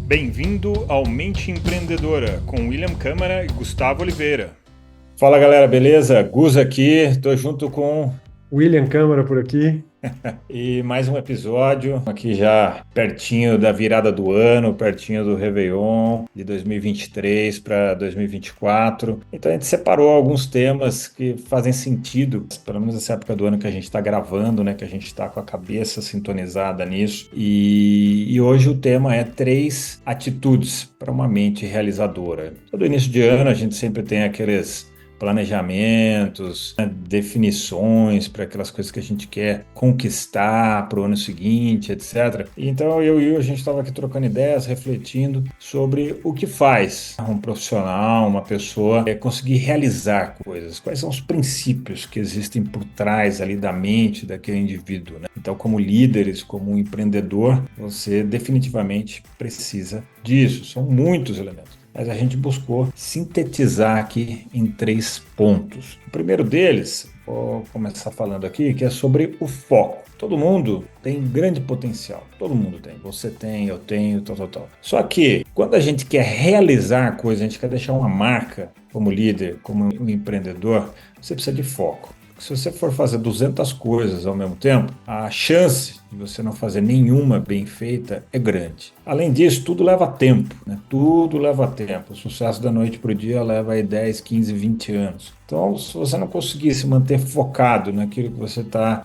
Bem-vindo ao Mente Empreendedora, com William Câmara e Gustavo Oliveira. Fala galera, beleza? Gus aqui, estou junto com William Câmara por aqui. e mais um episódio, aqui já pertinho da virada do ano, pertinho do Réveillon de 2023 para 2024. Então a gente separou alguns temas que fazem sentido, pelo menos nessa época do ano que a gente está gravando, né? Que a gente está com a cabeça sintonizada nisso. E hoje o tema é 3 atitudes para uma mente realizadora. Todo início de ano a gente sempre tem aqueles planejamentos, né, definições para aquelas coisas que a gente quer conquistar para o ano seguinte, etc. Então eu e a gente estava aqui trocando ideias, refletindo sobre o que faz um profissional, uma pessoa conseguir realizar coisas. Quais são os princípios que existem por trás ali da mente daquele indivíduo, né? Então, como líderes, como um empreendedor, você definitivamente precisa disso. São muitos elementos, mas a gente buscou sintetizar aqui em 3 pontos. O primeiro deles, vou começar falando aqui, que é sobre o foco. Todo mundo tem grande potencial, todo mundo tem. Você tem, eu tenho, tal. Só que quando a gente quer realizar coisas, a gente quer deixar uma marca como líder, como um empreendedor, você precisa de foco. Se você for fazer 200 coisas ao mesmo tempo, a chance de você não fazer nenhuma bem feita é grande. Além disso, tudo leva tempo, né? Tudo leva tempo. O sucesso da noite para o dia leva aí 10, 15, 20 anos. Então, se você não conseguir se manter focado naquilo que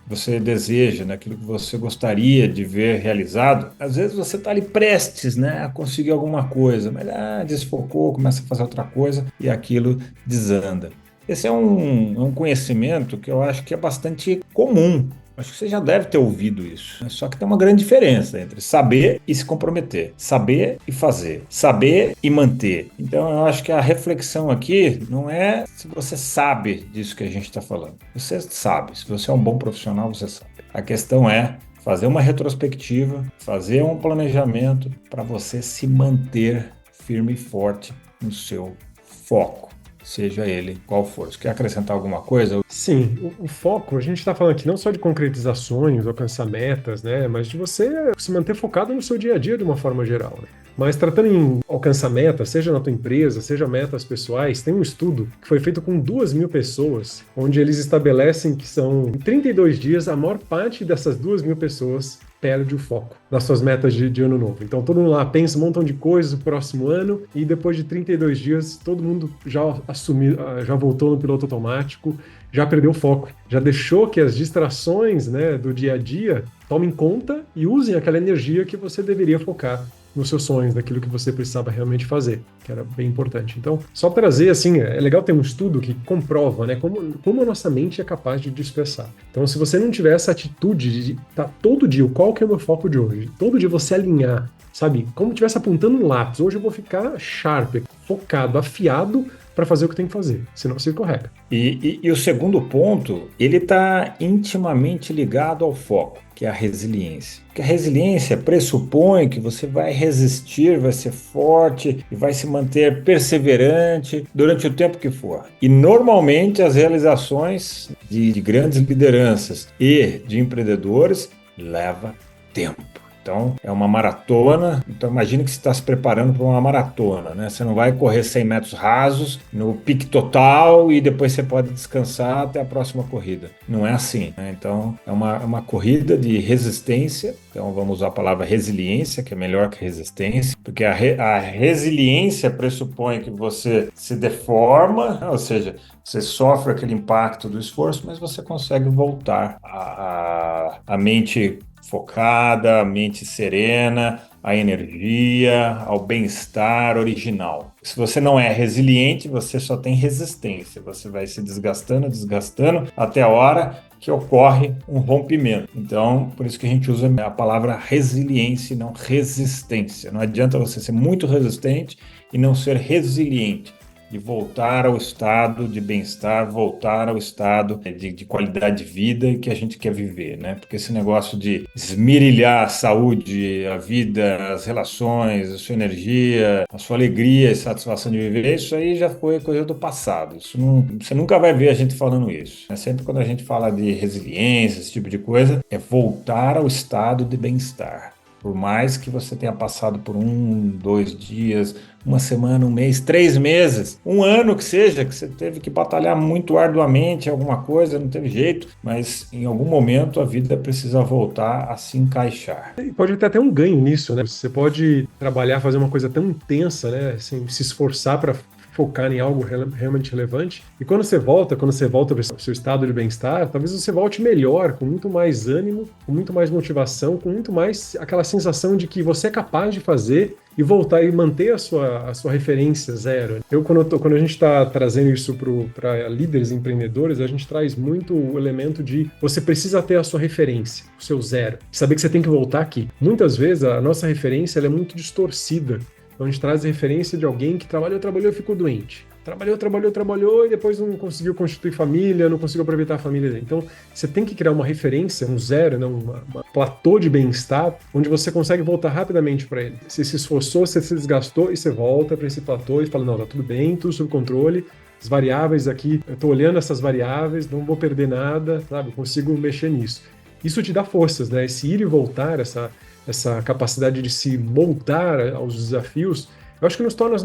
você deseja, naquilo que você gostaria de ver realizado, às vezes você está ali prestes, né, a conseguir alguma coisa, mas desfocou, começa a fazer outra coisa e aquilo desanda. Esse é um conhecimento que eu acho que é bastante comum. Acho que você já deve ter ouvido isso, né? Só que tem uma grande diferença entre saber e se comprometer, saber e fazer, saber e manter. Então eu acho que a reflexão aqui não é se você sabe disso que a gente está falando. Você sabe, se você é um bom profissional, você sabe. A questão é fazer uma retrospectiva, fazer um planejamento para você se manter firme e forte no seu foco, seja ele qual for. Você quer acrescentar alguma coisa? Sim, o foco, a gente está falando aqui não só de concretizações, alcançar metas, né? Mas de você se manter focado no seu dia a dia de uma forma geral, né? Mas tratando em alcançar metas, seja na tua empresa, seja metas pessoais, tem um estudo que foi feito com 2.000 pessoas, onde eles estabelecem que são em 32 dias, a maior parte dessas 2.000 pessoas perde o foco das suas metas de ano novo. Então todo mundo lá pensa um montão de coisas no próximo ano e depois de 32 dias todo mundo já assumiu, já voltou no piloto automático, já perdeu o foco, já deixou que as distrações, né, do dia a dia tomem conta e usem aquela energia que você deveria focar nos seus sonhos, daquilo que você precisava realmente fazer, que era bem importante. Então, só trazer, assim, é legal ter um estudo que comprova, né, como a nossa mente é capaz de dispersar. Então, se você não tiver essa atitude de estar todo dia, qual que é o meu foco de hoje? Todo dia você alinhar, sabe? Como se estivesse apontando um lápis. Hoje eu vou ficar sharp, focado, afiado para fazer o que tem que fazer, senão você escorrega. E o segundo ponto, ele está intimamente ligado ao foco, que é a resiliência. Porque a resiliência pressupõe que você vai resistir, vai ser forte e vai se manter perseverante durante o tempo que for. E normalmente as realizações de grandes lideranças e de empreendedores leva tempo. Então, é uma maratona. Então, imagine que você está se preparando para uma maratona, né? Você não vai correr 100 metros rasos no pique total e depois você pode descansar até a próxima corrida. Não é assim, né? Então, é uma corrida de resistência. Então, vamos usar a palavra resiliência, que é melhor que resistência, porque a resiliência pressupõe que você se deforma, né? Ou seja, você sofre aquele impacto do esforço, mas você consegue voltar a mente focada, a mente serena, a energia, ao bem-estar original. Se você não é resiliente, você só tem resistência. Você vai se desgastando, desgastando, até a hora que ocorre um rompimento. Então, por isso que a gente usa a palavra resiliência e não resistência. Não adianta você ser muito resistente e não ser resiliente, de voltar ao estado de bem-estar, voltar ao estado de qualidade de vida que a gente quer viver, né? Porque esse negócio de esmirilhar a saúde, a vida, as relações, a sua energia, a sua alegria e satisfação de viver, isso aí já foi coisa do passado. Isso não, você nunca vai ver a gente falando isso. É sempre quando a gente fala de resiliência, esse tipo de coisa, é voltar ao estado de bem-estar. Por mais que você tenha passado por 1, 2 dias, uma semana, um mês, 3 meses, um ano que seja, que você teve que batalhar muito arduamente em alguma coisa, não teve jeito, mas em algum momento a vida precisa voltar a se encaixar. E pode ter até um ganho nisso, né? Você pode trabalhar, fazer uma coisa tão intensa, né? Assim, se esforçar para focar em algo realmente relevante. E quando você volta para o seu estado de bem-estar, talvez você volte melhor, com muito mais ânimo, com muito mais motivação, com muito mais aquela sensação de que você é capaz de fazer e voltar e manter a sua referência zero. Quando a gente está trazendo isso para líderes empreendedores, a gente traz muito o elemento de você precisa ter a sua referência, o seu zero. Saber que você tem que voltar aqui. Muitas vezes a nossa referência ela é muito distorcida. Então a gente traz a referência de alguém que trabalhou e ficou doente. Trabalhou e depois não conseguiu constituir família, não conseguiu aproveitar a família dele. Então você tem que criar uma referência, um zero, né, uma platô de bem-estar, onde você consegue voltar rapidamente para ele. Você se esforçou, você se desgastou e você volta para esse platô e fala, não, tá tudo bem, tudo sob controle. As variáveis aqui, eu estou olhando essas variáveis, não vou perder nada, sabe? Eu consigo mexer nisso. Isso te dá forças, né? Esse ir e voltar, essa capacidade de se moldar aos desafios, eu acho que nos torna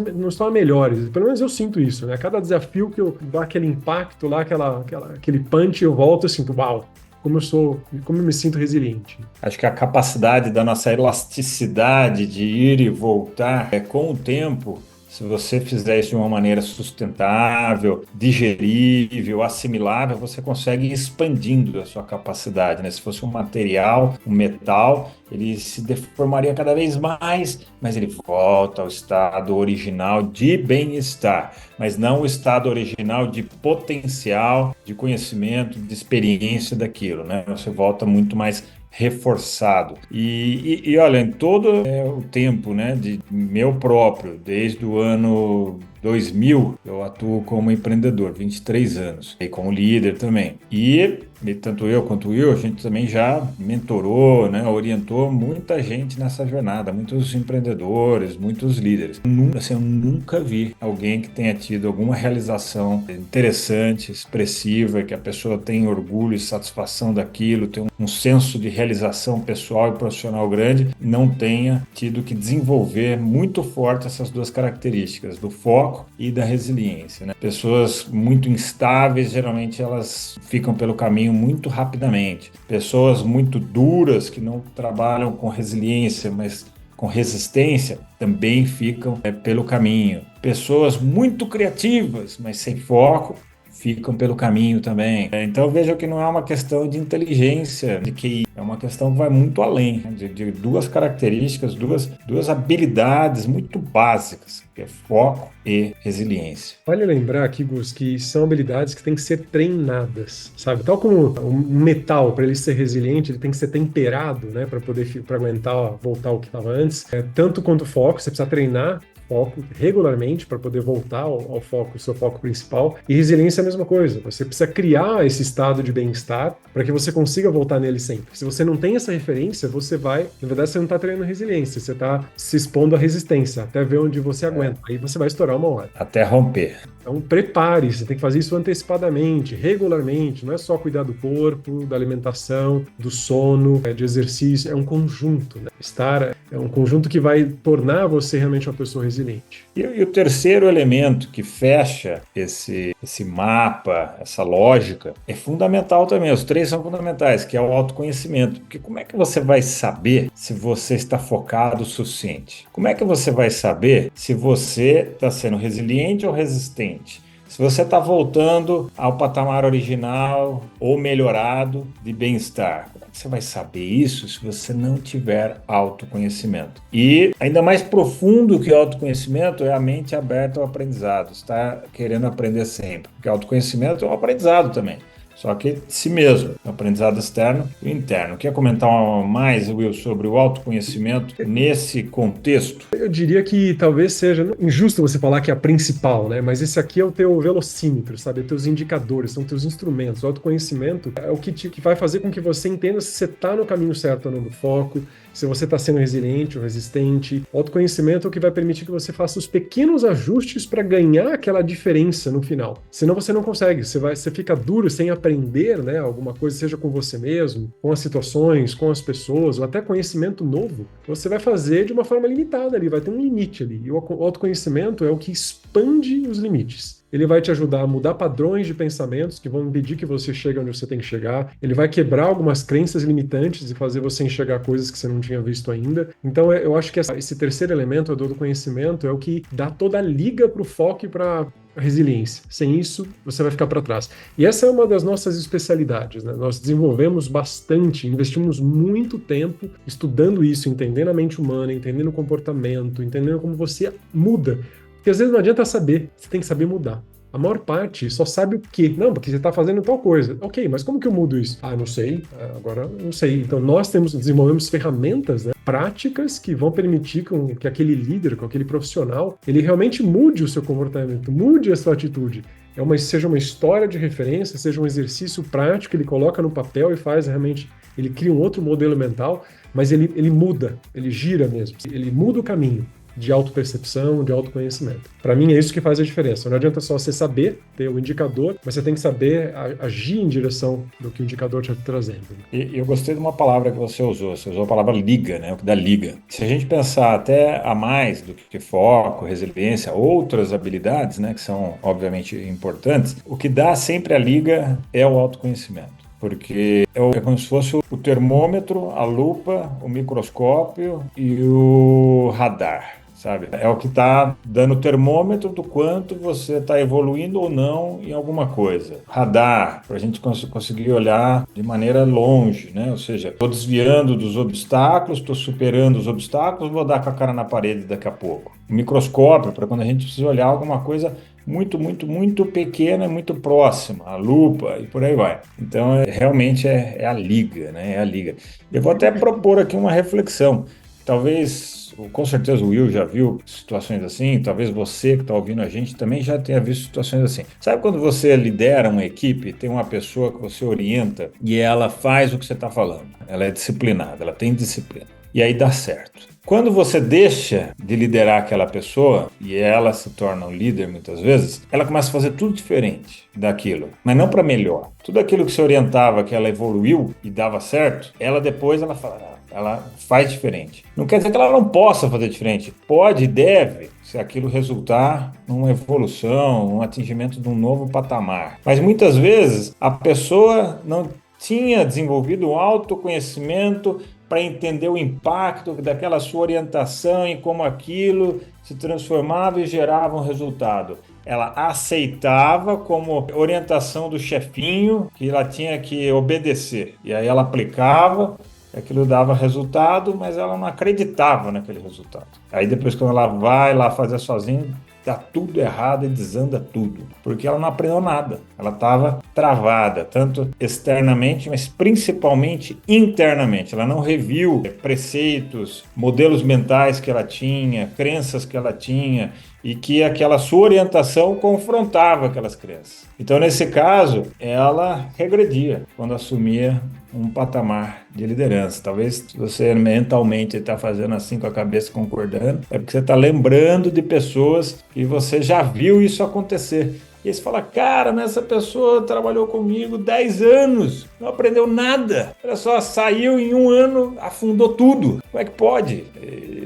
melhores. Pelo menos eu sinto isso, né? Cada desafio que eu dou aquele impacto lá, aquele punch, eu volto assim, uau, como eu me sinto resiliente. Acho que a capacidade da nossa elasticidade de ir e voltar com o tempo. Se você fizer isso de uma maneira sustentável, digerível, assimilável, você consegue ir expandindo a sua capacidade, né? Se fosse um material, um metal, ele se deformaria cada vez mais, mas ele volta ao estado original de bem-estar, mas não o estado original de potencial, de conhecimento, de experiência daquilo, né? Você volta muito mais reforçado. E olha, em todo o tempo, né, de meu próprio, desde o ano 2000, eu atuo como empreendedor, 23 anos, e como líder também. E tanto eu quanto o Will, a gente também já mentorou, né, orientou muita gente nessa jornada, muitos empreendedores, muitos líderes. Eu nunca vi alguém que tenha tido alguma realização interessante, expressiva, que a pessoa tem orgulho e satisfação daquilo, tem um senso de realização pessoal e profissional grande, não tenha tido que desenvolver muito forte essas duas características, do foco e da resiliência, né? Pessoas muito instáveis, geralmente elas ficam pelo caminho muito rapidamente. Pessoas muito duras, que não trabalham com resiliência, mas com resistência, também ficam pelo caminho. Pessoas muito criativas, mas sem foco, ficam pelo caminho também. Então veja que não é uma questão de inteligência, de QI, é uma questão que vai muito além, né? de duas características, duas habilidades muito básicas, que é foco e resiliência. Vale lembrar aqui, Gus, que são habilidades que têm que ser treinadas, sabe? Tal como um metal, para ele ser resiliente, ele tem que ser temperado, né, para aguentar, voltar ao que estava antes. Tanto quanto o foco, você precisa treinar foco regularmente para poder voltar ao foco, seu foco principal. E resiliência é a mesma coisa. Você precisa criar esse estado de bem-estar para que você consiga voltar nele sempre. Se você não tem essa referência, na verdade, você não está treinando resiliência, você está se expondo à resistência, até ver onde você aguenta. Aí você vai estourar uma hora. Até romper. Então, prepare, você tem que fazer isso antecipadamente, regularmente. Não é só cuidar do corpo, da alimentação, do sono, de exercício. É um conjunto, né? É um conjunto que vai tornar você realmente uma pessoa resiliente. E o terceiro elemento que fecha esse mapa, essa lógica, é fundamental também. Os três são fundamentais, que é o autoconhecimento. Porque como é que você vai saber se você está focado o suficiente? Como é que você vai saber se você está sendo resiliente ou resistente? Se você está voltando ao patamar original ou melhorado de bem-estar, como é que você vai saber isso se você não tiver autoconhecimento? E ainda mais profundo que o autoconhecimento é a mente aberta ao aprendizado, está querendo aprender sempre, porque autoconhecimento é um aprendizado também. Só que de si mesmo, o aprendizado externo e interno. Quer comentar mais, Will, sobre o autoconhecimento nesse contexto? Eu diria que talvez seja injusto você falar que é a principal, né? Mas esse aqui é o teu velocímetro, sabe? Os teus indicadores, são teus instrumentos. O autoconhecimento é o que vai fazer com que você entenda se você está no caminho certo ou não do foco, se você está sendo resiliente ou resistente. O autoconhecimento é o que vai permitir que você faça os pequenos ajustes para ganhar aquela diferença no final. Senão você não consegue, você fica duro sem aprender, né, alguma coisa, seja com você mesmo, com as situações, com as pessoas, ou até conhecimento novo, você vai fazer de uma forma limitada ali, vai ter um limite ali. E o autoconhecimento é o que expande os limites. Ele vai te ajudar a mudar padrões de pensamentos que vão impedir que você chegue onde você tem que chegar. Ele vai quebrar algumas crenças limitantes e fazer você enxergar coisas que você não tinha visto ainda. Então, eu acho que esse terceiro elemento, do conhecimento, é o que dá toda a liga para o foco e para a resiliência. Sem isso, você vai ficar para trás. E essa é uma das nossas especialidades, né? Nós desenvolvemos bastante, investimos muito tempo estudando isso, entendendo a mente humana, entendendo o comportamento, entendendo como você muda. Porque às vezes não adianta saber, você tem que saber mudar. A maior parte só sabe o quê? Não, porque você está fazendo tal coisa. Ok, mas como que eu mudo isso? Ah, não sei, agora não sei. Então nós desenvolvemos ferramentas, né, práticas que vão permitir que aquele líder, com aquele profissional, ele realmente mude o seu comportamento, mude a sua atitude. Seja uma história de referência, seja um exercício prático, ele coloca no papel e faz realmente, ele cria um outro modelo mental, mas ele muda, ele gira mesmo, ele muda o caminho de autopercepção, de autoconhecimento. Para mim é isso que faz a diferença. Não adianta só você saber ter o indicador, mas você tem que saber agir em direção do que o indicador está trazendo. E eu gostei de uma palavra que você usou a palavra liga, né? O que dá liga. Se a gente pensar até a mais do que foco, resiliência, outras habilidades, né, que são obviamente importantes, o que dá sempre a liga é o autoconhecimento. Porque é como se fosse o termômetro, a lupa, o microscópio e o radar. Sabe? É o que está dando o termômetro do quanto você está evoluindo ou não em alguma coisa. Radar, para a gente conseguir olhar de maneira longe, né? Ou seja, estou desviando dos obstáculos, estou superando os obstáculos, vou dar com a cara na parede daqui a pouco. O microscópio, para quando a gente precisa olhar alguma coisa muito, muito, muito pequena, muito próxima, a lupa e por aí vai. Então, realmente é a liga, né? É a liga. Eu vou até propor aqui uma reflexão. Talvez, com certeza o Will já viu situações assim, talvez você que está ouvindo a gente também já tenha visto situações assim. Sabe quando você lidera uma equipe, tem uma pessoa que você orienta e ela faz o que você está falando? Ela é disciplinada, ela tem disciplina. E aí dá certo. Quando você deixa de liderar aquela pessoa e ela se torna um líder muitas vezes, ela começa a fazer tudo diferente daquilo, mas não para melhor. Tudo aquilo que você orientava, que ela evoluiu e dava certo, ela faz diferente. Não quer dizer que ela não possa fazer diferente. Pode e deve, se aquilo resultar numa evolução, um atingimento de um novo patamar. Mas muitas vezes a pessoa não tinha desenvolvido um autoconhecimento para entender o impacto daquela sua orientação e como aquilo se transformava e gerava um resultado. Ela aceitava como orientação do chefinho que ela tinha que obedecer. E aí ela aplicava, aquilo dava resultado, mas ela não acreditava naquele resultado. Aí depois, quando ela vai lá fazer sozinha, dá tudo errado e desanda tudo, porque ela não aprendeu nada. Ela estava travada, tanto externamente, mas principalmente internamente. Ela não reviu preceitos, modelos mentais que ela tinha, crenças que ela tinha, e que aquela sua orientação confrontava aquelas crenças. Então, nesse caso, ela regredia quando assumia um patamar de liderança. Talvez você mentalmente está fazendo assim com a cabeça, concordando, é porque você está lembrando de pessoas que você já viu isso acontecer. E aí você fala, cara, mas essa pessoa trabalhou comigo 10 anos, não aprendeu nada. Olha só, saiu em um ano, afundou tudo. Como é que pode?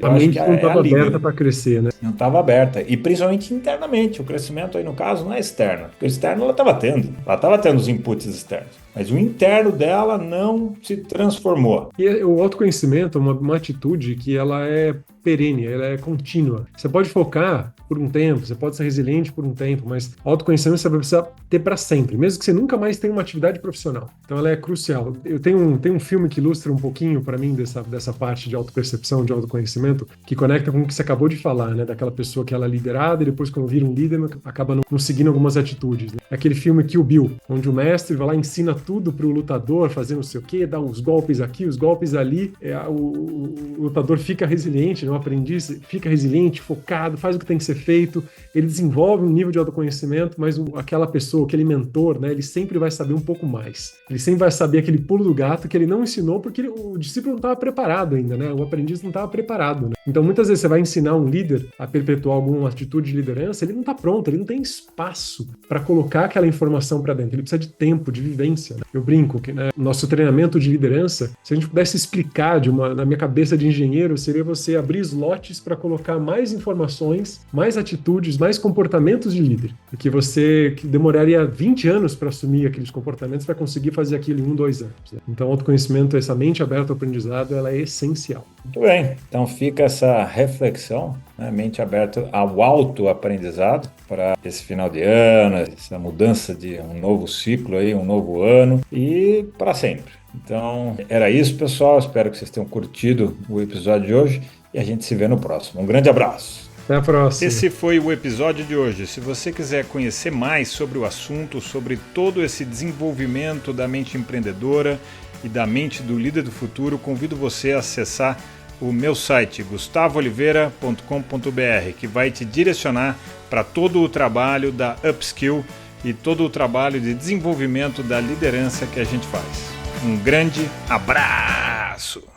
A mente não estava aberta para crescer, né? Não estava aberta. E principalmente internamente. O crescimento aí, no caso, não é externo. Porque o externo ela estava tendo. Ela estava tendo os inputs externos. Mas o interno dela não se transformou. E o autoconhecimento é uma atitude que ela é perene, ela é contínua. Você pode focar por um tempo, você pode ser resiliente por um tempo, mas autoconhecimento você vai precisar ter para sempre, mesmo que você nunca mais tenha uma atividade profissional. Então ela é crucial. Eu tenho um filme que ilustra um pouquinho para mim dessa parte de autopercepção, de autoconhecimento, que conecta com o que você acabou de falar, né? Daquela pessoa que ela é liderada e depois quando vira um líder acaba não seguindo algumas atitudes. Né? Aquele filme Kill Bill, onde o mestre vai lá e ensina tudo para o lutador fazer não sei o quê, dar uns golpes aqui, os golpes ali. O lutador fica resiliente, né? O aprendiz fica resiliente, focado, faz o que tem que ser feito, ele desenvolve um nível de autoconhecimento, mas aquela pessoa, aquele mentor, né? Ele sempre vai saber um pouco mais. Ele sempre vai saber aquele pulo do gato que ele não ensinou porque o discípulo não estava preparado ainda, né? O aprendiz não estava preparado, né? Então, muitas vezes você vai ensinar um líder a perpetuar alguma atitude de liderança, ele não está pronto, ele não tem espaço para colocar aquela informação para dentro, ele precisa de tempo, de vivência, né? Eu brinco que, né, nosso treinamento de liderança, se a gente pudesse explicar na minha cabeça de engenheiro, seria você abrir slots para colocar mais informações, mais atitudes, mais comportamentos de líder, porque você que demoraria 20 anos para assumir aqueles comportamentos, vai conseguir fazer aquilo em 1, 2 anos, né? Então, autoconhecimento, essa mente aberta ao aprendizado, ela é essencial. Muito bem, então fica essa reflexão, né? Mente aberta ao autoaprendizado para esse final de ano, essa mudança de um novo ciclo aí, um novo ano e para sempre. Então, era isso, pessoal. Espero que vocês tenham curtido o episódio de hoje e a gente se vê no próximo. Um grande abraço. Até a próxima. Esse foi o episódio de hoje. Se você quiser conhecer mais sobre o assunto, sobre todo esse desenvolvimento da mente empreendedora e da mente do líder do futuro, convido você a acessar o meu site gustavooliveira.com.br, que vai te direcionar para todo o trabalho da Upskill e todo o trabalho de desenvolvimento da liderança que a gente faz. Um grande abraço!